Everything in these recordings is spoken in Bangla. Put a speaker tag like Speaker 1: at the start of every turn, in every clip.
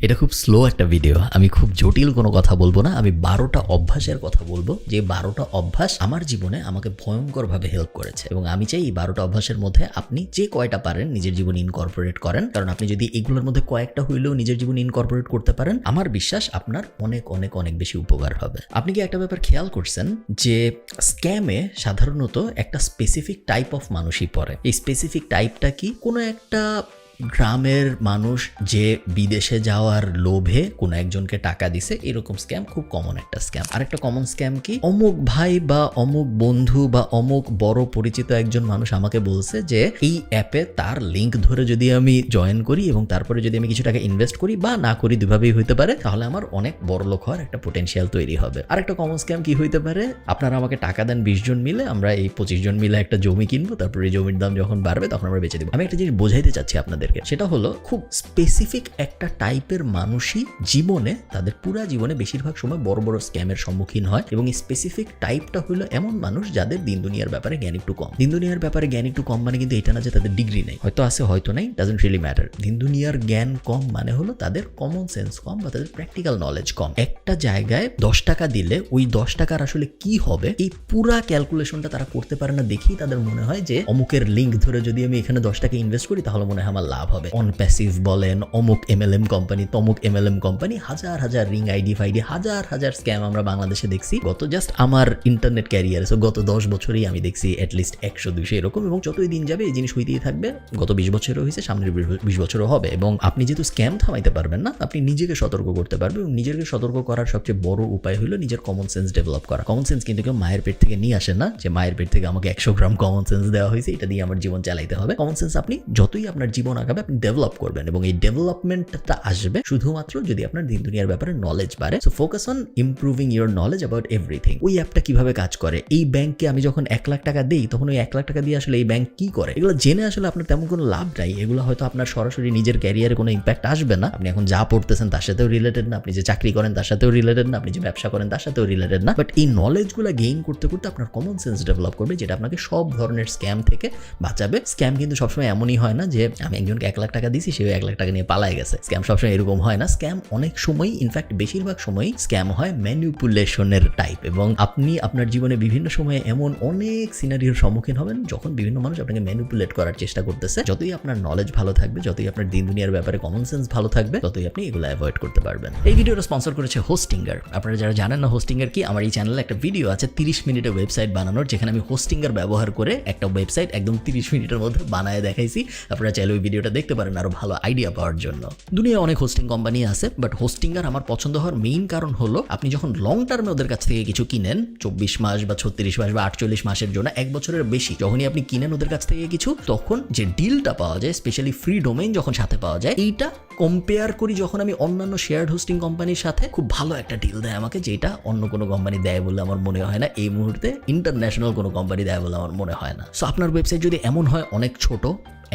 Speaker 1: এটা খুব স্লো একটা ভিডিও, আমি খুব জটিল কোনো কথা বলবো না, আমি 12টা অভ্যাসের কথা বলবো যে 12টা অভ্যাস আমার জীবনে আমাকে ভয়ঙ্করভাবে হেল্প করেছে এবং আমি চাই এই 12টা অভ্যাসের মধ্যে আপনি যে কয়টা পারেন নিজের জীবনে ইনকর্পোরেট করেন, কারণ আপনি যদি এগুলোর মধ্যে কয়েকটা হইলেও নিজের জীবনে ইনকর্পোরেট করতে পারেন আমার বিশ্বাস আপনার অনেক অনেক অনেক বেশি উপকার হবে। আপনি কি একটা ব্যাপার খেয়াল করছেন যে স্ক্যামে সাধারণত একটা স্পেসিফিক টাইপ অফ মানুষই পড়ে? এই স্পেসিফিক টাইপটা কি? কোনো একটা গ্রামের মানুষ যে বিদেশে যাওয়ার লোভে কোনো একজনকে টাকা দিছে, এরকম স্ক্যাম খুব কমন একটা স্ক্যাম। আরেকটা কমন স্ক্যাম কি, অমুক ভাই বা অমুক বন্ধু বা অমুক বড় পরিচিত একজন মানুষ আমাকে বলছে যে এই অ্যাপে তার লিঙ্ক ধরে যদি আমি জয়েন করি এবং তারপরে যদি আমি কিছু টাকা ইনভেস্ট করি বা না করি, দুভাবেই হইতে পারে, তাহলে আমার অনেক বড় লোক হওয়ার একটা পোটেনশিয়াল তৈরি হবে। আরেকটা কমন স্ক্যাম কি হইতে পারে, আপনারা আমাকে টাকা দেন 20 জন মিলে, আমরা এই 25 জন মিলে একটা জমি কিনবো, তারপরে এই জমির দাম যখন বাড়বে তখন আমরা বেচে দেবো। আমি একটা জিনিস বোঝাইতে চাচ্ছি আপনাদের, সেটা হলো খুব স্পেসিফিক একটা টাইপের মানুষই জীবনে, তাদের পুরা জীবনে বেশিরভাগ সময় বড় বড় স্ক্যামের সম্মুখীন হয় এবং এই স্পেসিফিক টাইপটা হলো এমন মানুষ যাদের দিন দুনিয়ার ব্যাপারে জ্ঞান একটু কম। দিন দুনিয়ার ব্যাপারে জ্ঞান একটু কম মানে কিন্তু এটা না যে তাদের ডিগ্রি নেই, হয়তো আছে হয়তো নাই, ডাজন্ট রিয়েলি ম্যাটার। দিন দুনিয়ার জ্ঞান কম মানে হলো তাদের কমন সেন্স কম বা তাদের প্র্যাকটিক্যাল নলেজ কম। একটা জায়গায় 10 টাকা দিলে ওই 10 টাকার আসলে কি হবে এই পুরা ক্যালকুলেশনটা তারা করতে পারে না, দেখেই তাদের মনে হয় যে অমুকের লিঙ্ক ধরে যদি আমি এখানে 10 টাকা ইনভেস্ট করি তাহলে মনে হয় আমার লাভ হবে। অন প্যাসিভ বলেন, অমুক এমএলএম কোম্পানি, তমুক এমএলএম কোম্পানি, হাজার হাজার রিং আইডি ফাইডি, হাজার হাজার স্ক্যাম আমরা বাংলাদেশে দেখছি গত জাস্ট আমার ইন্টারনেট ক্যারিয়ারে। সো গত 10 বছরেই আমি দেখছি অ্যাটলিস্ট 100-200 এরকম, এবং যতই দিন যাবে এই জিনিস হইতেই থাকবে। গত 20 বছরও হয়েছে, সামনের 20 বছরও হবে। এবং আপনি যেহেতু স্ক্যাম থামাইতে পারবেন না, আপনি নিজেকে সতর্ক করতে পারবেন এবং নিজেকে সতর্ক করার সবচেয়ে বড় উপায় হলো নিজের কমন সেন্স ডেভেলপ করা। কমন সেন্স কিন্তু কেউ মায়ের পেট থেকে নিয়ে আসে না যে মায়ের পেট থেকে আমাকে 100 গ্রাম কমন সেন্স দেওয়া হয়েছে, এটা দিয়ে আমার জীবন চালাইতে হবে। কমন সেন্স আপনি যতই আপনার জীবন আগাবে আপনি ডেভেলপ করবেন এবং এই ডেভেলপমেন্টটা আসবে শুধুমাত্র যদি আপনার দিন দুনিয়ার ব্যাপারে নলেজ বাড়ে। So focus on improving your knowledge about everything. ওই অ্যাপটা কিভাবে কাজ করে, এই ব্যাংকে আমি যখন 1 লাখ টাকা দিই তখন ওই 1 লাখ টাকা দিয়ে আসলে এই ব্যাংক কি করে, এগুলো জেনে আসলে আপনার তেমন কোনো লাভ নাই। এগুলো হয়তো আপনার সরাসরি নিজের ক্যারিয়ারে কোনো ইম্প্যাক্ট আসবে না। আপনি এখন যা পড়তেছেন তার সাথেও রিলেটেড না, আপনি যে চাকরি করেন তার সাথেও রিলেটেড না, আপনি যে ব্যবসা করেন তার সাথেও রিলেটেড না। বাট এই নলেজগুলো গেইন করতে করতে আপনার কমন সেন্স ডেভেলপ করবে, যেটা আপনাকে সব ধরনের স্ক্যাম থেকে বাঁচাবে। স্ক্যাম কিন্তু সবসময় এমনই হয় না যে আমি একজনকে 1 লাখ টাকা দিছি, সে 1 লাখ টাকা নিয়ে পালায় গেছে। স্ক্যাম সবসময় এরকম হয় না। স্ক্যাম অনেক সময়, ইনফ্যাক্ট বেশিরভাগ সময়ই স্ক্যাম হয় ম্যানিপুলেশনের টাইপ। এবং আপনি আপনার জীবনে বিভিন্ন সময়ে এমন অনেক সিনারিওর সম্মুখীন হবেন যখন বিভিন্ন মানুষ আপনাকে ম্যানিপুলেট করার চেষ্টা করতেছে। যতই আপনার নলেজ ভালো থাকবে, যতই আপনার দিন দুনিয়ার ব্যাপারে কমন সেন্স ভালো থাকবে, ততই আপনি এগুলো অ্যাভয়েড করতে পারবেন। এই ভিডিওটা স্পন্সর করেছে হোস্টিঙ্গার। আপনারা যারা জানেন না হোস্টিঙ্গার কি, আমার এই চ্যানেলে একটা ভিডিও আছে 30 মিনিটের ওয়েবসাইট বানানোর, যেখানে আমি হোস্টিঙ্গার ব্যবহার করে একটা ওয়েবসাইট একদম 30 মিনিটের মধ্যে বানায় দেখাইছি। আপনারা চাইলে ওই ভিডিওটা দেখতে পারেন আরো ভালো আইডিয়া পাওয়ার জন্য। দুনিয়ায় অনেক হোস্টিং কোম্পানি আছে, বাট হোস্টিঙ্গার আমার পছন্দ হওয়ার মেইন কারণ হলো আপনি যখন লং টার্মে ওদের কাছ থেকে কিছু কিনেন, 24 মাস বা 36 মাস বা 48 মাসের জন্য, 1 বছরের বেশি যখনই আপনি কিনেন ওদের কাছ থেকে কিছু, তখন যে ডিলটা পাওয়া যায়, স্পেশালি ফ্রি ডোমেইন যখন সাথে পাওয়া যায়, এইটা কম্পেয়ার করি যখন আমি অন্যান্য শেয়ার্ড হোস্টিং কোম্পানির সাথে, খুব ভালো একটা ডিল দেয় আমাকে, যেটা অন্য কোনো কোম্পানি দেয় বলে আমার মনে হয় না। এই মুহূর্তে ইন্টারন্যাশনাল কোনো কোম্পানি দেয় বলে আমার মনে হয় না। সো আপনার ওয়েবসাইট যদি এমন হয় অনেক ছোট,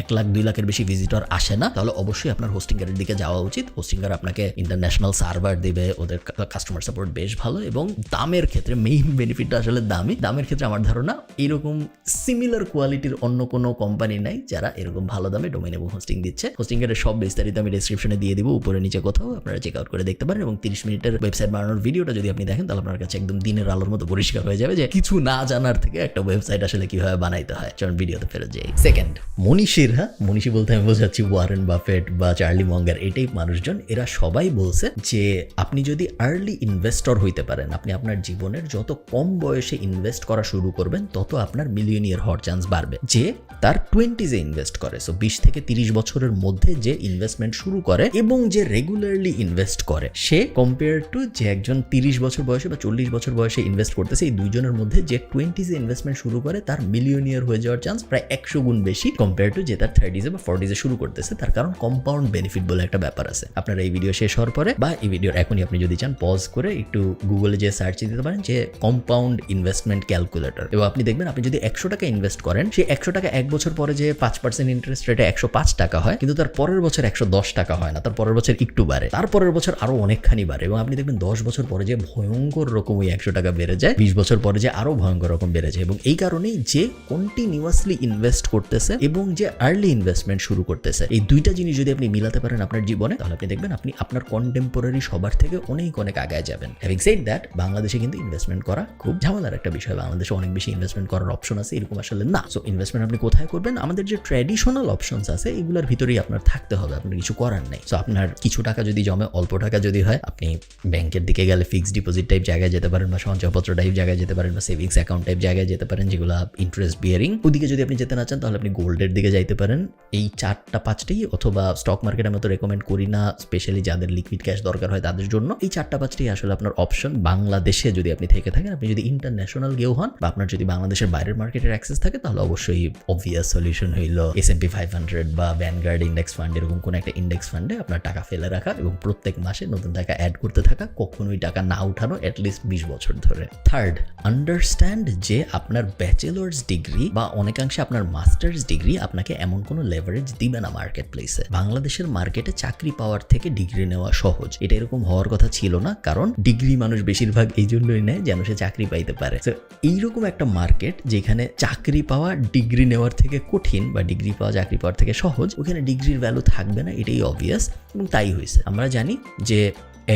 Speaker 1: 1 লাখ 2 লাখের বেশি ভিজিটর আসে না, তাহলে অবশ্যই আপনার হোস্টিঙ্গারের দিকে যাওয়া উচিত। হোস্টিঙ্গার আপনাকে ইন্টারন্যাশনাল সার্ভার দেবে, ওদের কাস্টমার সাপোর্ট বেশ ভালো, এবং দামের ক্ষেত্রে মেইন বেনিফিটটা আসলে দামের ক্ষেত্রে আমার ধারণা এরকম সিমিলার কোয়ালিটির অন্য কোনো কোম্পানি নাই যারা এরকম ভালো দামে ডোমেইন এবং হোস্টিং দিচ্ছে। হোস্টিঙ্গারের সব বিস্তারিত আমি ডেসক্রিপশনে দিয়ে দিব, উপরে নিচে কোথাও, আপনারা চেক আউট করে দেখতে পারেন। এবং 30 মিনিটের ওয়েবসাইট বানানোর ভিডিওটা যদি আপনি দেখেন তাহলে আপনার কাছে একদম দিনের আলোর মতো পরিষ্কার হয়ে যাবে যে কিছু না জানার থেকে একটা ওয়েবসাইট আসলে কিভাবে বানাইতে হয়। চলুন ভিডিওতে ফেরত যাই। সেকেন্ড, মনীষী বলতে আমি বোঝাচ্ছি ওয়ারেন বাফেট বা চার্লি মঙ্গার, এই টাইপ মানুষজন। এরা সবাই বলছে যে আপনি যদি আর্লি ইনভেস্টর হইতে পারেন, আপনি আপনার জীবনের যত কম বয়সে ইনভেস্ট করা শুরু করবেন তত আপনার মিলিয়নিয়ার হওয়ার চান্স বাড়বে। যে তার 20s ইনভেস্ট করে, সো 20 থেকে 30 বছরের মধ্যে যে ইনভেস্টমেন্ট শুরু করে এবং যে রেগুলারলি ইনভেস্ট করে, সে কম্পেয়ার টু যে একজন 30 বছর বয়সে বা 40 বছর বয়সে ইনভেস্ট করতেছে, এই দুইজনের মধ্যে যে 20s ইনভেস্টমেন্ট শুরু করে তার মিলিয়নিয়ার হয়ে যাওয়ার চান্স প্রায় 100 গুণ বেশি কম্পেয়ার টু যে তার 30s বা 40s শুরু করতেছে। তার কারণ কম্পাউন্ড বেনিফিট বলে একটা ব্যাপার আছে। আপনারা এই ভিডিও শেষ হওয়ার পরে বা এই ভিডিওর এখনই আপনি যদি চান পজ করে একটু গুগলে যে সার্চ দিতে পারেন যে কম্পাউন্ড ইনভেস্টমেন্ট ক্যালকুলেটর, এবং আপনি দেখবেন আপনি যদি 100 টাকা ইনভেস্ট করেন, সেই 100 টাকা 1 বছর পরে যে 5% ইন্টারেস্ট রেটে 105 টাকা হয়, কিন্তু তার পরের বছর 110 টাকা হয় না, তার পরের বছর একটু বাড়ে, তার পরের বছর আরো অনেকখানি বাড়ে, এবং আপনি দেখবেন 10 বছর পরে যে ভয়ঙ্কর রকম ওই 100 টাকা বেড়ে যায়, 20 বছর পরে যে আরো ভয়ঙ্কর রকম বেড়ে যায়। এবং এই কারণেই যে কন্টিনিউয়াসলি ইনভেস্ট করতেছে এবং যে আর্লি ইনভেস্টমেন্ট শুরু করতেছে। এই দুইটা জিনিস যদি আপনি মিলাতে পারেন আপনার জীবনে, তাহলে আপনি দেখবেন আপনি আপনার কন্টেম্পোরারি সবার থেকে অনেক অনেক আগায় যাবেন। হ্যাভিং সেড দ্যাট, বাংলাদেশে কিন্তু ইনভেস্টমেন্ট করা খুব ঝামেলার একটা বিষয়। বাংলাদেশে অনেক বেশি ইনভেস্টমেন্ট করার অপশন আছে, এরকম আসলে না। সো ইনভেস্টমেন্ট আপনি কোথায় করবেন? আমাদের যে ট্র্যাডিশনাল অপশনস আছে এগুলোর ভিতরেই আপনার থাকতে হবে, আপনার কিছু করার নেই। সো আপনার কিছু টাকা যদি জমে, অল্প টাকা যদি হয়, আপনি ব্যাংকের দিকে গেলে ফিক্সড ডিপোজিট টাইপ জায়গায় যেতে পারেন, বা সঞ্চয়পত্র টাইপ জায়গায় যেতে পারেন, বা সেভিংস অ্যাকাউন্ট টাইপ জায়গায় যেতে পারেন যেগুলো ইন্টারেস্ট বিয়ারিং। ওদিকে যদি আপনি যেতে না চান তাহলে আপনি গোল্ডের দিকে যাইতে পারেন। এই 4-5টাই, অথবা স্টক মার্কেট আমি তো রেকমেন্ড করি না, স্পেশালি যাদের লিকুইড ক্যাশ দরকার হয় তাদের জন্য। এই 4-5টাই আসলে আপনার অপশন। বাংলাদেশে যদি আপনি থেকে থাকেন, আপনি যদি ইন্টারন্যাশনাল কেউ হন, বা আপনার যদি বাংলাদেশের বাইরের মার্কেটের অ্যাক্সেস থাকে, তাহলে অবশ্যই অবভিয়াস সলিউশন হইল S&P 500 বা ভ্যানগার্ড ইন্ডেক্স ফান্ড, এরকম কোনো একটা ইন্ডেক্স ফান্ডে আপনার টাকা ফেলে রাখা এবং প্রত্যেক মাসে নতুন টাকা অ্যাড করতে থাকা, কখনোই টাকা না উঠানো অ্যাটলিস্ট 20 বছর ধরে। থার্ড, আন্ডারস্ট্যান্ড যে আপনার ব্যাচেলার্স ডিগ্রি বা অনেকাংশে আপনার মাস্টার্স ডিগ্রি আপনাকে এমন কোনো লেভারেজ দিবে না মার্কেট প্লেসে। বাংলাদেশের মার্কেটে চাকরি পাওয়ার থেকে ডিগ্রি নেওয়া সহজ, এটা এরকম হওয়ার কথা ছিল না, কারণ ডিগ্রি মানুষ বেশিরভাগ এই জন্যই নেয় যেন সে চাকরি পাইতে পারে। তো এইরকম একটা মার্কেট যেখানে চাকরি পাওয়া ডিগ্রি নেওয়ার থেকে কঠিন, বা ডিগ্রি পাওয়া চাকরি পাওয়ার থেকে সহজ, ওখানে ডিগ্রির ভ্যালু থাকবে না, এটাই অবভিয়াস। এবং তাই হয়েছে। আমরা জানি যে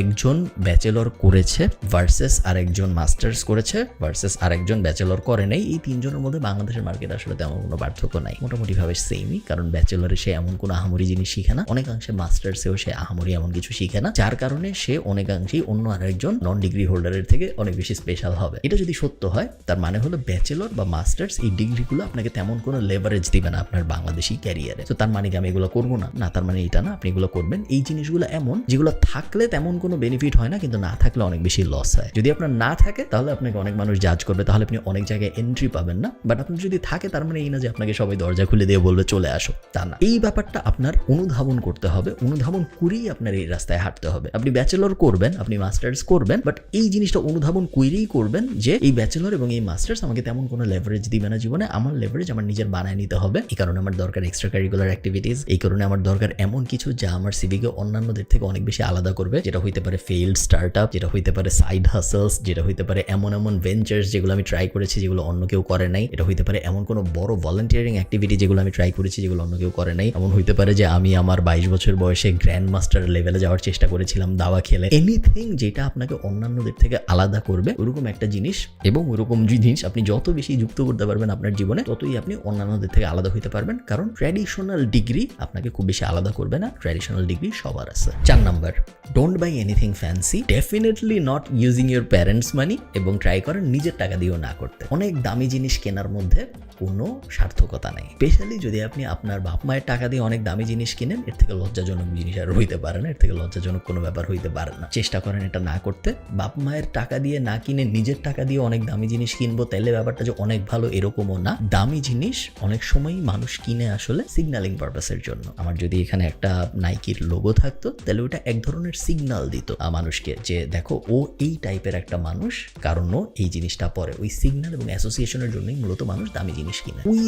Speaker 1: একজন ব্যাচেলর করেছে ভার্সেস আরেকজন মাস্টার্স করেছে ভার্সেস আরেকজন ব্যাচেলর করে নাই, এই তিনজনের মধ্যে বাংলাদেশের মার্কেট আসলে তেমন কোনো পার্থক্য নাই, মোটামুটিভাবে সেমই। কারণ ব্যাচেলরে সে এমন কোনো আহামরি জিনিস শিখে না, অনেকাংশে মাস্টার্সেও সে আহামরি এমন কিছু শিখে না, যার কারণে সে অনেকাংশেই অন্য আরেকজন নন ডিগ্রি হোল্ডারের থেকে অনেক বেশি স্পেশাল হবে। এটা যদি সত্য হয়, তার মানে হলো ব্যাচেলর বা মাস্টার্স এই ডিগ্রিগুলো আপনাকে তেমন কোনো লেভারেজ দিবে না আপনার বাংলাদেশি ক্যারিয়ারে। তো তার মানে কি আমি এগুলো করবো না? না, তার মানে এটা না, আপনি এগুলো করবেন। এই জিনিসগুলো এমন যেগুলো থাকলে তেমন কোনো বেনিফিট হয় না, কিন্তু না থাকলে অনেক বেশি লস হয়। যদি আপনার না থাকে তাহলে আপনাকে অনেক মানুষ জাজ করবে, তাহলে আপনি অনেক জায়গায় এন্ট্রি পাবেন না। বাট আপনার যদি থাকে, তার মানে এই না যে আপনাকে সবাই দরজা খুলে দিয়ে বলবে চলে আসো, তা না। এই ব্যাপারটা আপনার অনুধাবন করতে হবে, অনুধাবন করেই আপনার এই রাস্তায় হাঁটতে হবে। আপনি ব্যাচেলর করবেন, আপনি মাস্টার্স করবেন, বাট এই জিনিসটা অনুধাবন করেই করবেন যে এই ব্যাচেলর এবং এই মাস্টার্স আমাকে তেমন কোনো লেভারেজ দিবে না জীবনে। আমার লেভারেজ আমার নিজের বানায় নিতে হবে। এই কারণে আমার দরকার এক্সট্রা কারিকুলার অ্যাক্টিভিটিস, এই কারণে আমার দরকার এমন কিছু যা আমার সিভিকে অন্যান্যদের থেকে অনেক বেশি আলাদা করবে, যেটা হইতে পারে ফেইল্ড স্টার্টআপ, যেটা হইতে পারে সাইড হাসলস, যেটা হইতে পারে এমন এমন ভেঞ্চার্স যেগুলো আমি ট্রাই করেছি যেগুলো অন্য কেউ করে নাই, এটা হইতে পারে এমন কোনো বড় ভলান্টিয়ারিং অ্যাক্টিভিটি যেগুলো আমি ট্রাই করেছি যেগুলো অন্য কেউ করে নাই, এমন হইতে পারে যে আমি আমার 22 বছর বয়সে গ্র্যান্ড মাস্টার লেভেলে যাওয়ার চেষ্টা করেছিলাম দাবা খেলে। এনিথিং যেটা আপনাকে অন্যান্যদের থেকে আলাদা করবে, ওরকম একটা জিনিস। এবং ওরকম জিনিস আপনি যত বেশি যুক্ত করতে পারবেন আপনার জীবনে, ততই আপনি অন্যান্যদের থেকে আলাদা হইতে পারবেন। কারণ ট্র্যাডিশনাল ডিগ্রি আপনাকে খুব বেশি আলাদা করবে না, ট্র্যাডিশনাল ডিগ্রি সবার আছে। 4 number, don't buy anything fancy, definitely not using your parents money, এবং ট্রাই করেন নিজের টাকা দিয়েও না করতে। অনেক দামি জিনিস কেনার মধ্যে কোনো সার্থকতা নেই, স্পেশালি যদি আপনি আপনার বাপ মায়ের টাকা দিয়ে অনেক দামি জিনিস কিনেন। এর থেকে লজ্জাজনক জিনিস আর হইতে পারে না, এর থেকে লজ্জাজনক কোনো ব্যাপার হইতে পারে না। চেষ্টা করেন এটা না করতে। বাপ মায়ের টাকা দিয়ে না কিনে নিজের টাকা দিয়ে অনেক দামি জিনিস কিনবো, তাইলে ব্যাপারটা যে অনেক ভালো এরকমও না। দামি জিনিস অনেক সময়ই মানুষ কিনে আসলে সিগন্যালিং পারপাসের জন্য। আমার যদি এখানে একটা নাইকির লোগো থাকতো, তাহলে ওটা এক ধরনের সিগন্যাল দিত মানুষকে যে দেখো ও এই টাইপের একটা মানুষ, কারণ ও এই জিনিসটা পরে। ওই সিগন্যাল এবং অ্যাসোসিয়েশনের জন্যই মূলত মানুষ দামি জিনিস কিনে। ওই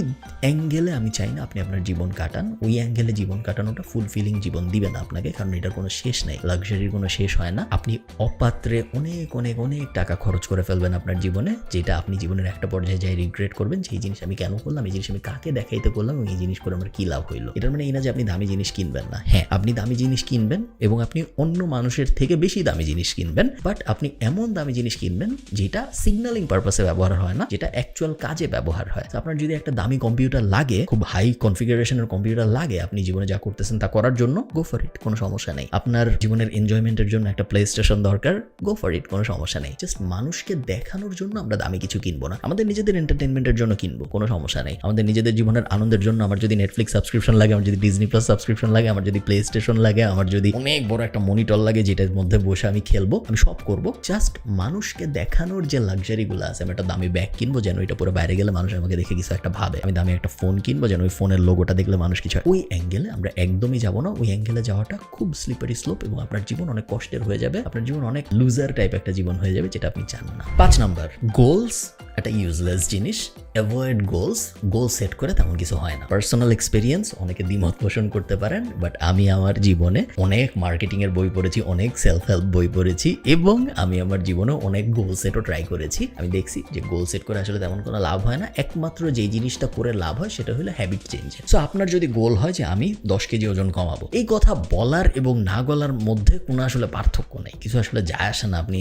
Speaker 1: অ্যাঙ্গেলে আমি চাই না আপনি আপনার জীবন কাটান। ওই অ্যাঙ্গেলে জীবন কাটানোটা ফুলফিলিং জীবন দিবে না আপনাকে, কারণ এটার কোনো শেষ নেই, লাক্সারির কোনো শেষ হয় না। আপনি অপাত্রে অনেক অনেক অনেক টাকা খরচ করে ফেলবেন আপনার জীবনে, যেটা আপনি জীবনের একটা পর্যায়ে যাই রিগ্রেট করবেন যে এই জিনিস আমি কেন করলাম, এই জিনিস আমি কাকে দেখাইতে করলাম, এবং এই জিনিস করে আমার কি লাভ হইলো। এটার মানে এই না যে আপনি দামি জিনিস কিনবেন না। হ্যাঁ, আপনি দামি জিনিস কিনবেন এবং আপনি অন্য মানুষের থেকে বেশি দামি জিনিস কিনবেন, বাট আপনি এমন দামি জিনিস কিনবেন যেটা সিগন্যালিং পারপাসে ব্যবহার হয় না, যেটা অ্যাকচুয়াল কাজে ব্যবহার হয়। আপনার যদি একটা দামি কম্পিউটার লাগে, খুব হাই কনফিগারেশনের কম্পিউটার লাগে আপনি জীবনে যা করতেছেন তা করার জন্য, গো ফর ইট, কোনো সমস্যা নেই। আপনার জীবনের এনজয়মেন্টের জন্য একটা প্লে স্টেশন দরকার, গো ফর ইট, কোনো সমস্যা নেই। জাস্ট মানুষকে দেখানোর জন্য আমরা দামি কিছু কিনবো না, আমাদের নিজেদের এন্টারটেনমেন্টের জন্য কিনবো, কোনো সমস্যা নেই। আমাদের নিজেদের জীবনের আনন্দের জন্য আমার যদি নেটফ্লিক্স সাবস্ক্রিপশন লাগে, আমার যদি ডিজনি প্লাস সাবস্ক্রিপশন লাগে, আমার যদি প্লে স্টেশন লাগে, আমার যদি অনেক বড় একটা মনিটর লাগে যেটার মধ্যে বসে আমি খেলবো, আমি সব করবো। জাস্ট মানুষকে দেখানোর যে লাক্সারিগুলো আছে, আমি একটা দামি ব্যাগ কিনবো যেন এটা পরে বাইরে গেলে মানুষ আমাকে দেখে কিছু একটা ভাবে, আমি দামি একটা ফোন কিনবো যেন ওই ফোনের লোগোটা দেখলে মানুষ কিছু। ওই অ্যাঙ্গেলে আমরা একদমই যাবো না। ওই অ্যাঙ্গেলে যাওয়াটা খুব স্লিপারি স্লোপ এবং আপনার জীবন অনেক কষ্টের হয়ে যাবে, আপনার জীবন অনেক লুজার টাইপ একটা জীবন হয়ে যাবে, যেটা আপনি চান না। 5 নাম্বার, গোলস একটা ইউজলেস জিনিস। Avoid goals. গোল সেট করে তেমন কিছু হয় না। পার্সোনাল এক্সপিরিয়েন্স, অনেকে দ্বিমত পোষণ করতে পারেন, বাট আমি আমার জীবনে অনেক মার্কেটিং এর বই পড়েছি, অনেক সেলফ হেল্প বই পড়েছি এবং আমি আমার জীবনে অনেক গোল সেটও ট্রাই করেছি। আমি দেখছি যে গোল সেট করে আসলে তেমন কোনো লাভ হয় না, একমাত্র যেই জিনিসটা করে লাভ হয় সেটা হলো হ্যাবিট চেঞ্জ। সো আপনার যদি গোল হয় যে আমি 10 কেজি ওজন কমাবো, এই কথা বলার এবং না বলার মধ্যে কোনো আসলে পার্থক্য নেই, কিছু আসলে যায় আসে না। আপনি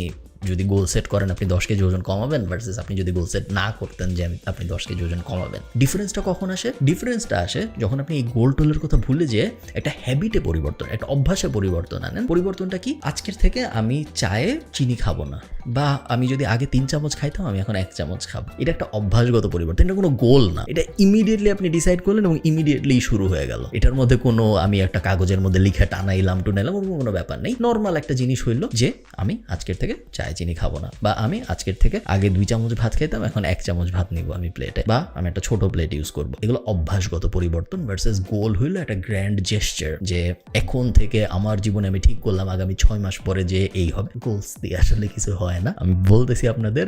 Speaker 1: যদি গোল সেট করেন আপনি 10 কেজি ওজন কমাবেন ভার্সেস আপনি যদি গোল সেট না করতেন যে আপনি 10 কেজি ওজন কমাবেন, ডিফারেন্সটা কখন আসে? ডিফারেন্সটা আসে যখন আপনি এই গোল টোলের কথা ভুলে যেয়ে একটা হ্যাবিটে পরিবর্তন, একটা অভ্যাসে পরিবর্তন আনেন। পরিবর্তনটা কি? আজকের থেকে আমি চায়ে চিনি খাবো না, বা আমি যদি আগে 3 চামচ খাইতাম আমি এখন 1 চামচ খাবো। এটা একটা অভ্যাসগত পরিবর্তন, এটা কোনো গোল না। এটা ইমিডিয়েটলি আপনি ডিসাইড করলেন এবং ইমিডিয়েটলি শুরু হয়ে গেল। এটার মধ্যে কোনো আমি একটা কাগজের মধ্যে লিখে টানাইলাম টুনাইলাম কোনো ব্যাপার নেই। নর্মাল একটা জিনিস হইলো যে আমি আজকের থেকে চায়ে চিনি খাবো না, বা আমি আজকের থেকে আগে 2 চামচ ভাত খেতাম এখন 1 চামচ ভাত নিব আমি প্লেটে, বা আমি একটা ছোট প্লেট ইউজ করবো। এগুলো অভ্যাসগত পরিবর্তন ভার্সেস গোল হইলো একটা গ্র্যান্ড জেস্টার, যে এখন থেকে আমার জীবনে আমি ঠিক করলাম আগামী 6 মাস পরে যে এই হবে। গোলস দিয়ে আসলে কিছু হয় না। আমি বলতেছি আপনাদের,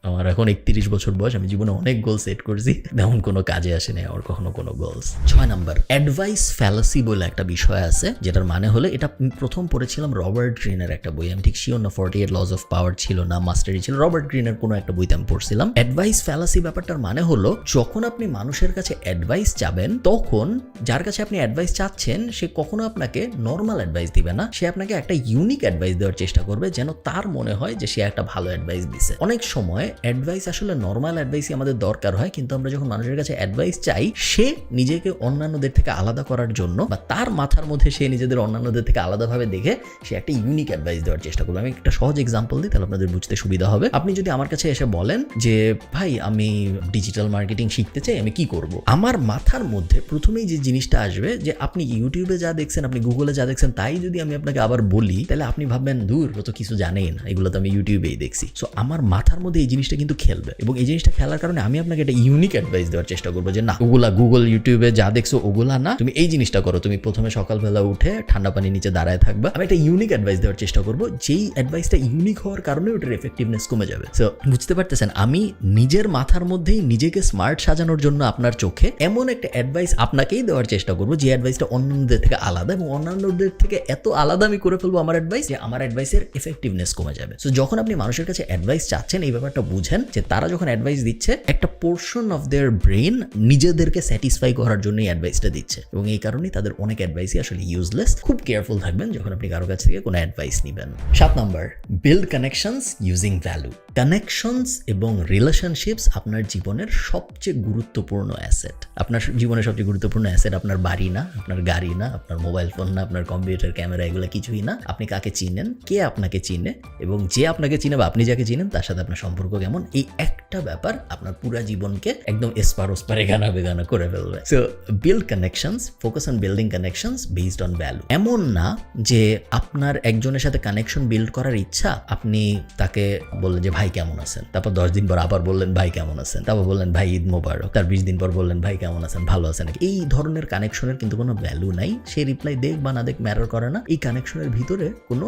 Speaker 1: আমার এখন 31 বছর বয়স, আমি জীবনে অনেক গোল সেট করছি, তেমন কোনো কাজে আসে না আমার কখনো কোনো গোলস। 6 নাম্বার, অ্যাডভাইস ফ্যালাসি বলে একটা বিষয় আছে, যেটার মানে হলো, এটা প্রথম পড়েছিলাম রবার্ট গ্রিনের একটা বই, আমি ঠিক শিওর না 48 লজ অফ পাওয়ার ছিল না মাস্টারি ছিল, রবার্ট গ্রিনের কোনো একটা বইতে আমি পড়ছিলাম। অ্যাডভাইস ফ্যালাসি ব্যাপারটার মানে হলো, যখন আপনি মানুষের কাছে অ্যাডভাইস চাবেন তখন যার কাছে আপনি অ্যাডভাইস চাচ্ছেন সে কখনো আপনাকে নর্মাল অ্যাডভাইস দিবে না, সে আপনাকে একটা ইউনিক অ্যাডভাইস দেওয়ার চেষ্টা করবে যেন তার মনে হয় যে সে একটা ভালো অ্যাডভাইস দিছে। অনেক সময় অ্যাডভাইস আসলে নর্মাল অ্যাডভাইসই আমাদের দরকার হয়, কিন্তু আমরা যখন মানুষের কাছে অ্যাডভাইস চাই সে নিজেকে অন্যান্যদের থেকে আলাদা করার জন্য, বা তার মাথার মধ্যে সে নিজেদের অন্যান্যদের থেকে আলাদাভাবে দেখে সে একটা ইউনিক অ্যাডভাইস দেওয়ার চেষ্টা করবে। আমি একটা সহজ এক্সাম্পল দিই, তাহলে আপনাদের বুঝতে সুবিধা হবে। আপনি যদি আমার কাছে এসে বলেন যে ভাই আমি ডিজিটাল মার্কেটিং শিখতে চাই, আমি কি করব, আমার মাথার মধ্যে প্রথমেই যে জিনিসটা আসবে যে আপনি ইউটিউবে যা দেখছেন, আপনি গুগলে যা দেখছেন, তাই যদি আমি আপনাকে আবার বলি তাহলে আপনি ভাববেন দূর, ও তো কিছু জানেই না, এগুলো তো আমি ইউটিউবেই দেখছি। সো আমার মাথার মধ্যে এই জিনিসটা কিন্তু খেলবে, এবং এই জিনিসটা খেলার কারণে আমি আপনাকে একটা ইউনিক অ্যাডভাইস দেওয়ার চেষ্টা করবো যে না, ওগুলা গুগল ইউটিউবে যা দেখছো ওগুলা না, তুমি এই জিনিসটা করো, তুমি প্রথমে সকালবেলা উঠে ঠান্ডা পানির নিচে দাঁড়ায় থাকবা। আমি একটা ইউনিক অ্যাডভাইস দেওয়ার চেষ্টা করবো, যেই অ্যাডভাইসটা ইউনিক হওয়ার কারণে ওটার এফেক্টিভনেস কমে যাবে। সো বুঝতে পারতেছেন, আমি নিজের মাথার মধ্যেই নিজেকে স্মার্ট সাজানোর জন্য আপনার চোখে এমন একটা অ্যাডভাইস আপনাকেই দেওয়ার চেষ্টা করবো যে অ্যাডভাইসটা অন্যদের থেকে আলাদা, এবং অন্যান্যদের থেকে এত আলাদা আমি করে ফেলবো আমার অ্যাডভাইস যে আমার অ্যাডভাইসের এফেক্টিভনেস কমে যাবে। সো যখন আপনি মানুষের কাছে অ্যাডভাইস চাচ্ছেন, এই ব্যাপারটা বুঝেন যে তারা যখন অ্যাডভাইস দিচ্ছে একটা পোর্শন অফ দেয়ার ব্রেন নিজেদেরকে স্যাটিসফাই করার জন্য অ্যাডভাইসটা দিচ্ছে, এবং এই কারণেই তাদের অনেক অ্যাডভাইসই আসলে ইউজলেস। খুব কেয়ারফুল থাকবেন যখন আপনি কারো কাছ থেকে কোনো অ্যাডভাইস নেবেন। 7 number, build connections using value. Connections এবং রিলেশনশিপস আপনার জীবনের সবচেয়ে গুরুত্বপূর্ণ অ্যাসেট। আপনার জীবনের সবচেয়ে গুরুত্বপূর্ণ অ্যাসেট আপনার বাড়ি না, আপনার গাড়ি না, আপনার মোবাইল ফোন না, আপনার কম্পিউটার ক্যামেরা, এগুলো কিছুই না। আপনি কাকে চিনেন, কে আপনাকে চিনে, এবং যে আপনাকে চিনে বা আপনি যাকে চিনেন তার সাথে আপনার সম্পর্ক কেমন, এই একটা ব্যাপার আপনার পুরো জীবনকে একদম এসপার ওসপারে গানা বেগানা করে ফেলবে। So build connections, focus on building connections based on value. এমন না যে আপনার একজনের সাথে কানেকশন বিল্ড করার ইচ্ছা, আপনি তাকে বললেন যে ভাই কেমন আছেন, তারপর 10 দিন পর আবার বললেন ভাই কেমন আছেন, তারপর বললেন ভাই ঈদ মোবারক, তার 20 দিন পর বললেন ভাই কেমন আছেন, ভালো আছেন নাকি। এই ধরনের কানেকশনের কিন্তু কোনো ভ্যালু নাই। সে রিপ্লাই দেখ বা না দেখ ম্যাটার করে না। এই কানেকশনের ভিতরে কোনো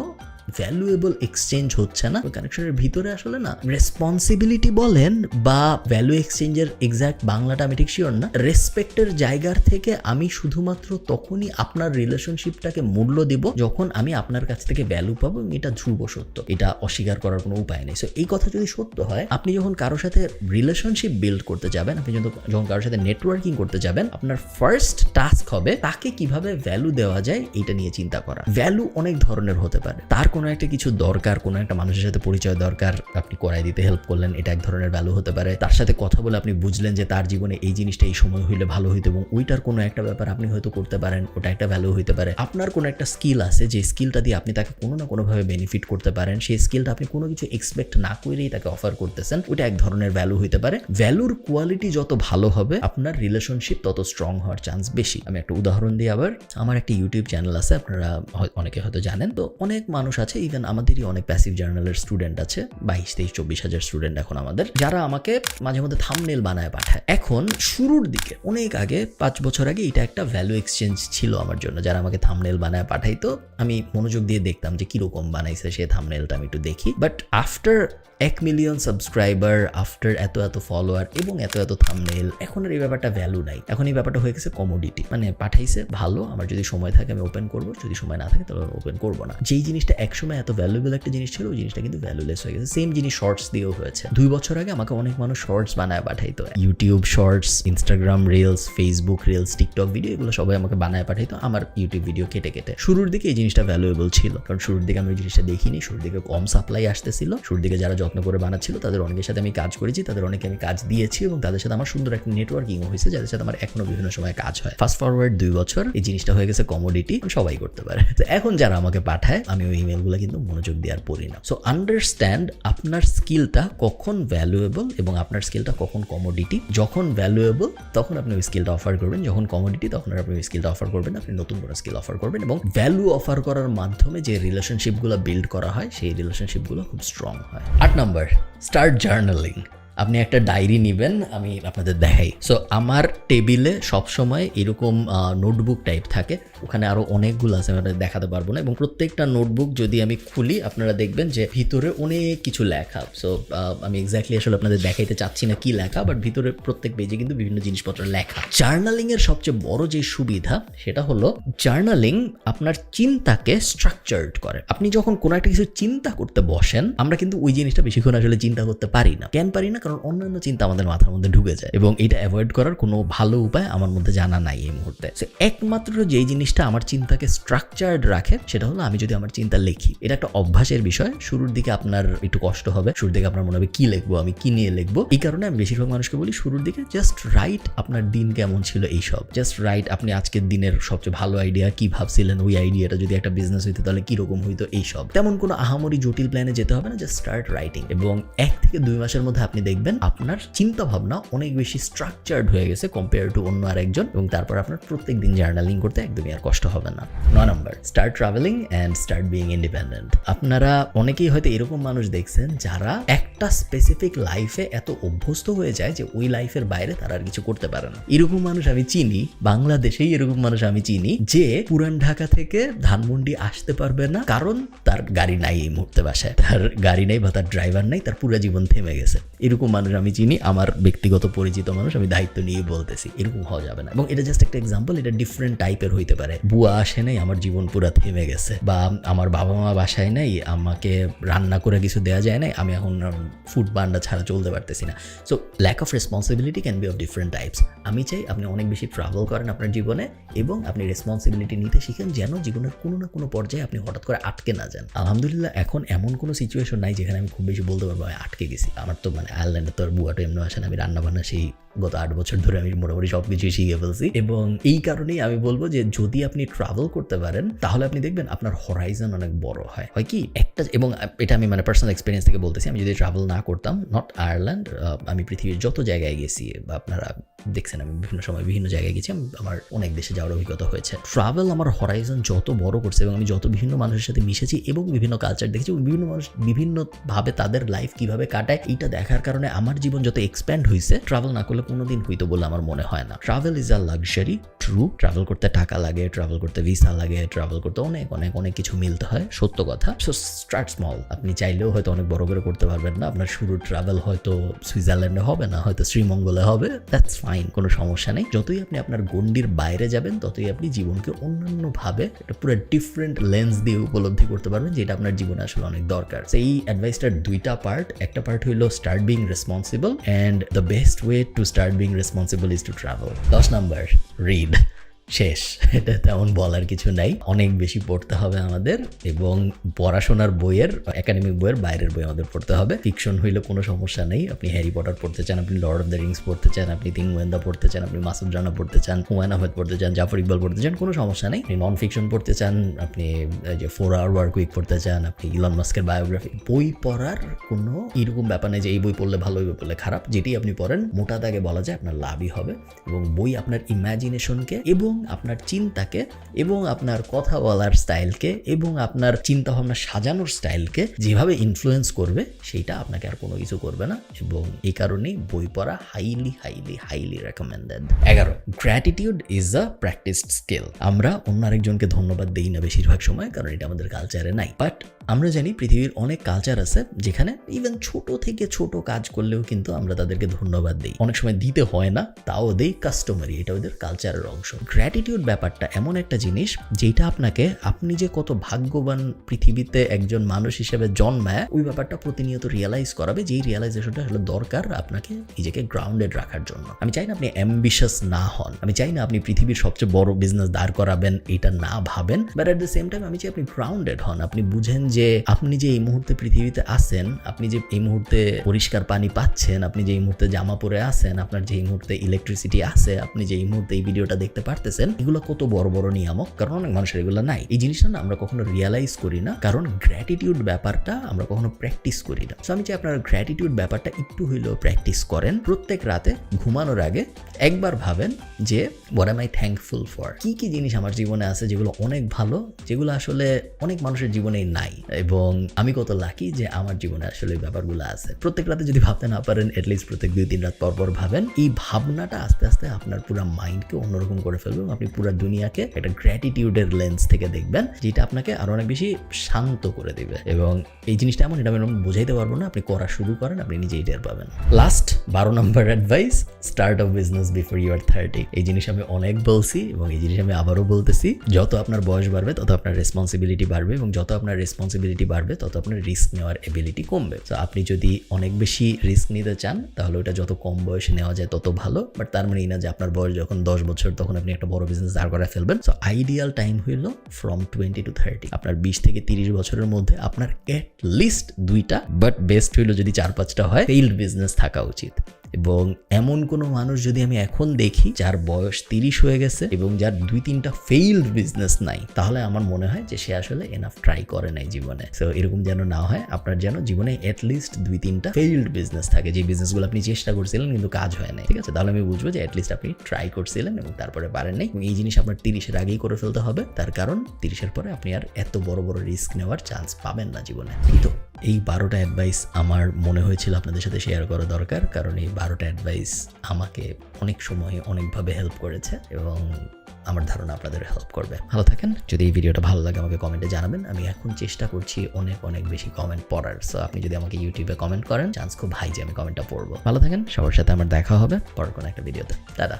Speaker 1: ভ্যালুয়েবল এক্সচেঞ্জ হচ্ছে না। ওই কানেকশনের ভিতরে আসলে না রেসপন্সিবিলিটি বলেন বা ভ্যালু এক্সচেঞ্জের এক্সাক্ট বাংলাটা আমি ঠিক শিওর না, রেসপেক্টের জায়গার থেকে আমি শুধুমাত্র তখনই আপনার রিলেশনশিপটাকে মূল্য দিব যখন আমি আপনার কাছ থেকে ভ্যালু পাবো, এবং এটা ধ্রুব সত্য, এটা অস্বীকার করার কোনো উপায় নেই। সো এই কথা যদি সত্য হয়, আপনি যখন কারোর সাথে রিলেশনশিপ বিল্ড করতে যাবেন, আপনি যখন কারোর সাথে নেটওয়ার্কিং করতে যাবেন, আপনার ফার্স্ট টাস্ক হবে তাকে কিভাবে ভ্যালু দেওয়া যায় এটা নিয়ে চিন্তা করা। ভ্যালু অনেক ধরনের হতে পারে, তার কোনো একটা কিছু দরকার, কোনো একটা মানুষের সাথে পরিচয় দরকার, আপনি করাই দিতে হেল্প করলেন, এটা এক ধরনের ভ্যালু হতে পারে। তার সাথে কথা বলে আপনি বুঝলেন যে তার জীবনে এই জিনিসটা এই সময় হইলে ভালো হইতো, এবং ওইটার কোনো একটা ব্যাপার আপনি হয়তো করতে পারেন, ওটা একটা ভ্যালু হইতে পারে। আপনার কোনো একটা স্কিল আছে, যে স্কিলটা দিয়ে আপনি তাকে কোনো না কোনোভাবে বেনিফিট করতে পারেন, সেই স্কিলটা আপনি কোনো কিছু এক্সপেক্ট না করেই তাকে অফার করতেছেন, ওটা এক ধরনের ভ্যালু হইতে পারে। ভ্যালুর কোয়ালিটি যত ভালো হবে আপনার রিলেশনশিপ তত স্ট্রং হওয়ার চান্স বেশি। আমি একটা উদাহরণ দিই আবার। আমার একটা ইউটিউব চ্যানেল আছে, আপনারা অনেকে হয়তো জানেন। তো অনেক মানুষ আছে, ইভেন আমাদেরই অনেক প্যাসিভ জার্নালের স্টুডেন্ট আছে, 22-23-24 হাজার স্টুডেন্ট এখন আমাদের, যারা আমাকে মাঝে মধ্যে থাম্বনেল বানায় পাঠায়। এখন শুরুর দিকে অনেক আগে 5 বছর আগে এটা একটা ভ্যালু এক্সচেঞ্জ ছিল আমার জন্য। যারা আমাকে থাম্বনেল বানায় পাঠাইতো আমি মনোযোগ দিয়ে দেখতাম যে কিরকম বানাইছে সে থাম্বনেলটা, আমি একটু দেখি। But after 1 million subscriber, after এত ফলোয়ার এবং এত থাম্বনেল, এখন আর এই ব্যাপারটা ভ্যালু নাই। এখন এই ব্যাপারটা হয়ে গেছে কমোডিটি। মানে পাঠাইছে ভালো, আমার যদি সময় থাকে আমি ওপেন করবো, যদি সময় না থাকে তাহলে ওপেন করবো না। যেই জিনিসটা একসময় এত ভ্যালুয়েবল একটা জিনিস ছিল, ওই জিনিসটা কিন্তু ভ্যালুলেস হয়ে গেছে। সেম জিনিস শর্টস দিয়েও হয়েছে। 2 বছর আগে আমাকে অনেক মানুষ শর্টস বানায় পাঠাইতো, YouTube shorts, Instagram reels, Facebook reels, TikTok video, এগুলো সবাই আমাকে বানায় পাঠাইতো আমার ইউটিউব ভিডিও কেটে কেটে। শুরুর দিকে এই জিনিসটা ভ্যালুয়েবল ছিল, কারণ শুরুর দিকে আমি ওই জিনিসটা দেখিনি, শুরুর দিকে কম সাপ্লাই আসতেছিল, শুরুর দিকে যারা যত্ন করে বানাচ্ছিল তাদের অনেকের সাথে আমি কাজ করেছি, তাদের অনেকে আমি কাজ দিয়েছি এবং তাদের সাথে আমার সুন্দর একটা নেটওয়ার্কিংও হয়েছে, যাদের সাথে আমার এখনো বিভিন্ন সময় কাজ হয়। ফাস্ট ফরওয়ার্ড 2 বছর এই জিনিসটা হয়ে গেছে কমোডিটি, সবাই করতে পারে। তো এখন যারা আমাকে পাঠায় আমি ওই ইমেলগুলো কিন্তু মনোযোগ দিয়ে আর পড়ি না। সো আন্ডারস্ট্যান্ড আপনার স্কিলটা কখন ভ্যালুয়েবল এবং আপনার স্কিলটা কখন কমোডিটি। যখন ভ্যালুয়েবল তখন আপনি ওই স্কিলটা অফার করবেন, যখন কমোডিটি তখন আপনি ওই স্কিলটা অফার করবেন, আপনি নতুন কোনো স্কিল অফার করবেন। এবং ভ্যালু অফার করার মাধ্যমে যে রিলেশনশিপগুলো বিল্ড করা হয় সেই রিলেশনশিপগুলো খুব স্ট্রং হয়। 8 নাম্বার, স্টার্ট জার্নালিং। আপনি একটা ডায়েরি নেবেন, আমি আপনাদের দেখাই। সো আমার টেবিলে সবসময় এরকম নোটবুক টাইপ থাকে, ওখানে আরও অনেকগুলো আছে, আমি দেখাতে পারবো না। এবং প্রত্যেকটা নোটবুক যদি আমি খুলি আপনারা দেখবেন যে ভিতরে অনেক কিছু লেখা। সো আমি এক্স্যাক্টলি আসলে আপনাদের দেখাইতে চাচ্ছি না কি লেখা, বাট ভিতরে প্রত্যেক পেজে কিন্তু বিভিন্ন জিনিসপত্র লেখা। জার্নালিংয়ের সবচেয়ে বড় যে সুবিধা সেটা হলো জার্নালিং আপনার চিন্তাকে স্ট্রাকচার্ড করে। আপনি যখন কোনো একটা কিছু চিন্তা করতে বসেন, আমরা কিন্তু ওই জিনিসটা বেশিক্ষণ আসলে চিন্তা করতে পারি না। কেন পারি না? কারণ অন্যান্য চিন্তা আমাদের মাথার মধ্যে ঢুকে যায়, এবং এটা অ্যাভয়েড করার কোনো ভালো উপায় আমার মধ্যে জানা নাই এই মুহূর্তে। একমাত্র যেই জিনিসটা আমার চিন্তাকে স্ট্রাকচার্ড রাখে সেটা হলো আমি যদি আমার চিন্তা লিখি। এটা একটা অভ্যাসের বিষয়। শুরুর দিকে আপনার একটু কষ্ট হবে, শুরুর দিকে আপনার মনে হবে কি লিখবো, আমি কি নিয়ে লিখবো। এই কারণে আমি বেশিরভাগ মানুষকে বলি শুরুর দিকে জাস্ট রাইট আপনার দিন কেমন ছিল, এইসব জাস্ট রাইট। আপনি আজকের দিনের সবচেয়ে ভালো আইডিয়া কি ভাবছিলেন, ওই আইডিয়াটা যদি একটা বিজনেস হইতো তাহলে কিরকম হইতো, এইসব। তেমন কোনো আহামরি জটিল প্ল্যানে যেতে হবে না, জাস্ট স্টার্ট রাইটিং। এবং 1 থেকে 2 মাসের মধ্যে আপনি দেখবেন আপনার চিন্তা ভাবনা অনেক বেশি স্ট্রাকচার্ড হয়ে গেছে কম্পেয়ার টু অন্য আরেকজন, এবং তারপর আপনার প্রত্যেক দিন জার্নালিং করতে একদমই আর কষ্ট হবে না। 9 number, start travelling and start being independent. আপনারা অনেকেই হয়তো এরকম মানুষ দেখছেন যারা একটা স্পেসিফিক লাইফে এত অভ্যস্ত হয়ে যায় যে ওই লাইফের বাইরে তারা আর কিছু করতে পারে না। এরকম মানুষ আমি চিনি, বাংলাদেশেই এরকম মানুষ আমি চিনি, যে পুরান ঢাকা থেকে ধানমন্ডি আসতে পারবে না কারণ তার গাড়ি নাই এই মুহূর্তে বাসায়, তার গাড়ি নেই বা তার ড্রাইভার নাই, তার পুরো জীবন থেমে গেছে। এরকম মানুষ আমি চিনি, আমার ব্যক্তিগত পরিচিত মানুষ, আমি দায়িত্ব নিয়ে বলতেছি এরকম হওয়া যাবে না। এবং এটা জাস্ট একটা এক্সাম্পল, এটা ডিফারেন্ট টাইপের হইতে পারে। বুয়া আসে নাই, আমার জীবন পুরো থেমে গেছে, বা আমার বাবা মা বাসায় নাই, আমাকে রান্না করে কিছু দেওয়া যায় নাই, আমি এখন ফুড বান্ডা ছাড়া চলতে পারতেছি না। So lack of responsibility can be of different types. আমি চাই আপনি অনেক বেশি ট্রাভেল করেন আপনার জীবনে এবং আপনি রেসপন্সিবিলিটি নিতে শিখেন, যেন জীবনের কোনো না কোনো পর্যায়ে আপনি হঠাৎ করে আটকে না যান। আলহামদুলিল্লাহ এখন এমন কোনো সিচুয়েশন নাই যেখানে আমি খুব বেশি বলতে পারবো আমি আটকে গেছি। আমার তো মানে আয়ারল্যান্ডে তো আর বুয়াটা এমনি আসে না, আমি রান্না বান্না সেই গত 8 বছর ধরে আমি মোটামুটি সবকিছু শিখে ফেলছি। এবং এই কারণেই আমি বলবো যে যদি আপনি ট্রাভেল করতে পারেন তাহলে আপনি দেখবেন আপনার হরাইজন অনেক বড় হয় কি একটা। এবং এটা আমি মানে পার্সোনাল এক্সপিরিয়েন্স থেকে বলতেছি, আমি যদি ট্রাভেল না করতাম, নট আয়ারল্যান্ড, আমি পৃথিবীর যত জায়গায় গেছি বা আপনারা দেখছেন আমি বিভিন্ন সময় বিভিন্ন জায়গায় গেছি, আমার অনেক দেশে যাওয়ার অভিজ্ঞতা হয়েছে। ট্রাভেল আমার হরাইজন যত বড় করছে এবং আমি যত বিভিন্ন মানুষের সাথে মিশেছি এবং বিভিন্ন কালচার দেখেছি এবং বিভিন্ন মানুষ বিভিন্নভাবে তাদের লাইফ কিভাবে কাটায়, এইটা দেখার কারণে আমার জীবন যত এক্সপ্যান্ড হয়েছে। ট্রাভেল না করলে কোনোদিন হইতো বলে আমার মনে হয় না। Travel is a luxury, true. Travel করতে টাকা লাগে, ট্রাভেল করতে ভিসা লাগে, ট্রাভেল করতে অনেক অনেক অনেক কিছু মিলতে হয়, সত্য কথা। So start small. আপনি চাইলেও হয়তো অনেক বড় করে করতে পারবেন না। আপনার শুরুর ট্রাভেল হয়তো সুইজারল্যান্ডে হবে না, হয়তো শ্রীমঙ্গলে হবে, দ্যাটস ফাইন, কোনো সমস্যা নেই। যতই আপনি আপনার গণ্ডির বাইরে যাবেন ততই আপনি জীবনকে অন্যান্যভাবে একটা পুরো ডিফারেন্ট লেন্স দিয়ে উপলব্ধি করতে পারবেন, যেটা আপনার জীবনে আসলে অনেক দরকার। এই অ্যাডভাইসটার 2টা পার্ট। একটা পার্ট হইলো start being responsible, and the best way to start being responsible is to travel. 10 number, read. শেষ, এটা তেমন বলার কিছু নাই। অনেক বেশি পড়তে হবে আমাদের, এবং পড়াশোনার বইয়ের, একাডেমিক বইয়ের বাইরের বই আমাদের পড়তে হবে। ফিকশন হইলে কোনো সমস্যা নেই। আপনি হ্যারি পটার পড়তে চান, আপনি লর্ড অফ দ্য রিংস পড়তে চান, আপনি তিন গোয়েন্দা পড়তে চান, আপনি মাসুদ রানা পড়তে চান, হুমায়ুন আহমেদ পড়তে চান, জাফর ইকবাল পড়তে চান, কোনো সমস্যা নেই। আপনি নন ফিকশন পড়তে চান, আপনি যে 4 আওয়ার ওয়ার্ক উইক পড়তে চান, আপনি ইলন মাস্কের বায়োগ্রাফি, বই পড়ার কোনো এরকম ব্যাপার নেই যে এই বই পড়লে ভালো, এই বই পড়লে খারাপ। যেটি আপনি পড়েন মোটা দাগে বলা যায় আপনার লাভই হবে, এবং বই আপনার ইমাজিনেশনকে এবং এবং আপনার চিন্তাকে এবং আপনার কথা বলার স্টাইলকে এবং আপনার চিন্তাভাবনা সাজানোর স্টাইলকে যেভাবে ইনফ্লুয়েন্স করবে সেইটা আপনাকে আর কোনো কিছু করবে না, এবং এই কারণেই বই পড়া highly recommended. 11, gratitude is a practised skill. আমরা অন্য আরেকজনকে ধন্যবাদ দিই না বেশিরভাগ সময়, কারণ এটা আমাদের কালচারে নাই। বাট আমরা জানি পৃথিবীর অনেক কালচার আছে যেখানে ইভেন ছোট থেকে ছোট কাজ করলেও কিন্তু আমরা তাদেরকে ধন্যবাদ দিই। অনেক সময় দিতে হয় না, তাও দেই, কাস্টমারি, এটা ওদের কালচারের অংশ। গ্র্যাটিটিউড ব্যাপারটা এমন একটা জিনিস যেটা আপনাকে, আপনি যে কত ভাগ্যবান পৃথিবীতে একজন মানুষ হিসেবে জন্মায়, ওই ব্যাপারটা প্রতিনিয়ত রিয়েলাইজ করাবে, যেই রিয়েলাইজেশনটা আসলে দরকার আপনাকে নিজেকে গ্রাউন্ডেড রাখার জন্য। আমি চাই না আপনি অ্যাম্বিশাস না হন, আমি চাই না আপনি পৃথিবীর সবচেয়ে বড় বিজনেস দাঁড় করাবেন, এটা না ভাবেন, but at the same time আমি চাই আপনি গ্রাউন্ডেড হন। আপনি বুঝেন যে আপনি যে এই মুহূর্তে পৃথিবীতে আছেন, আপনি যে এই মুহূর্তে পরিষ্কার পানি পাচ্ছেন, আপনি যে এই মুহূর্তে জামা পরে আছেন, আপনার যে এই মুহূর্তে ইলেকট্রিসিটি আছে, আপনি যে এই মুহূর্তে এই ভিডিওটা দেখতে পারতেছেন, এগুলো কত বড় বড় নিয়ামক, কারণ অনেক মানুষের এগুলো নাই। এই জিনিসটা না আমরা কখনো রিয়েলাইজ করি না, কারণ গ্র্যাটিটিউড ব্যাপারটা আমরা কখনো প্র্যাকটিস করি না। সো আমি চাই আপনারা গ্র্যাটিটিউড ব্যাপারটা একটু হইলেও প্র্যাকটিস করেন। প্রত্যেক রাতে ঘুমানোর আগে একবার ভাবেন যে what M I thankful for, কি কি জিনিস আমার জীবনে আছে যেগুলো অনেক ভালো, যেগুলো আসলে অনেক মানুষের জীবনেই নাই, এবং আমি কত লাকি যে আমার জীবনে আসলে এই ব্যাপারগুলো আছে। প্রত্যেক রাতে যদি ভাবতে না পারেন, অ্যাটলিস্ট প্রত্যেক 2-3 রাত পর পর ভাবেন। এই ভাবনাটা আস্তে আস্তে আপনার পুরো মাইন্ডকে অন্যরকম করে ফেলবে, আপনি পুরো দুনিয়াকে একটা গ্র্যাটিটিউডের লেন্স থেকে দেখবেন, যেটা আপনাকে আরো অনেক বেশি শান্ত করে দিবে। এবং এই জিনিসটা এমন, এটা আমি বোঝাইতে পারবো না, আপনি করা শুরু করেন, আপনি নিজেই টের পাবেন। Last 12 number advice, start a business before you are 30। এই জিনিস আমি অনেক বলছি এবং এই জিনিস আমি আবারও বলতেছি, যত আপনার বয়স বাড়বে তত আপনার রেসপন্সিবিলিটি বাড়বে, এবং যত আপনার রেসপন্সিবিলিটি বাড়বে তত আপনার রিস্ক নেওয়ার এবিলিটি কমবে। তো আপনি যদি অনেক বেশি রিস্ক নিতে চান, তাহলে ওটা যত কম বয়সে নেওয়া যায় তত ভালো। বাট তার মানে এই না যে আপনার বয়স যখন 10 বছর তখন আপনি একটা বড় বিজনেস দাঁড় করায় ফেলবেন। সো আইডিয়াল টাইম হইল ফ্রম 20 to 30। আপনার 20 থেকে 30 বছরের মধ্যে আপনার এট লিস্ট 2টা, বাট বেস্ট হইল যদি 4-5টা হয়, ফেইল্ড বিজনেস থাকা উচিত। এবং এমন কোনো মানুষ যদি আমি এখন দেখি যার বয়স 30 হয়ে গেছে এবং যার 2-3টা ফেইল্ড বিজনেস নাই, তাহলে আমার মনে হয় যে সে আসলে এনাফ ট্রাই করে নাই জীবনে। সো এরকম যেন না হয়, আপনার যেন জীবনে অ্যাটলিস্ট 2-3টা ফেইল্ড বিজনেস থাকে, যে বিজনেসগুলো আপনি চেষ্টা করছিলেন কিন্তু কাজ হয় নাই। ঠিক আছে, তাহলে আমি বুঝবো যে অ্যাটলিস্ট আপনি ট্রাই করছিলেন এবং তারপরে পারেন নাই। এই জিনিস আপনার 30-এর আগেই করে ফেলতে হবে, তার কারণ 30-এর পরে আপনি আর এত বড় বড় রিস্ক নেওয়ার চান্স পাবেন না জীবনে। তো এই 12টা অ্যাডভাইস আমার মনে হয়েছিল আপনাদের সাথে শেয়ার করা দরকার, কারণ এই 12টা অ্যাডভাইস আমাকে অনেক সময় অনেকভাবে হেল্প করেছে এবং আমার ধারণা আপনাদের হেল্প করবে। ভালো থাকেন। যদি এই ভিডিওটা ভালো লাগে আমাকে কমেন্টে জানাবেন। আমি এখন চেষ্টা করছি অনেক বেশি কমেন্ট পড়ার। সো আপনি যদি আমাকে ইউটিউবে কমেন্ট করেন, চান্স খুব হাই যে আমি কমেন্টটা পড়বো। ভালো থাকেন, সবার সাথে আমার দেখা হবে পরের কোনো একটা ভিডিওতে। টাটা।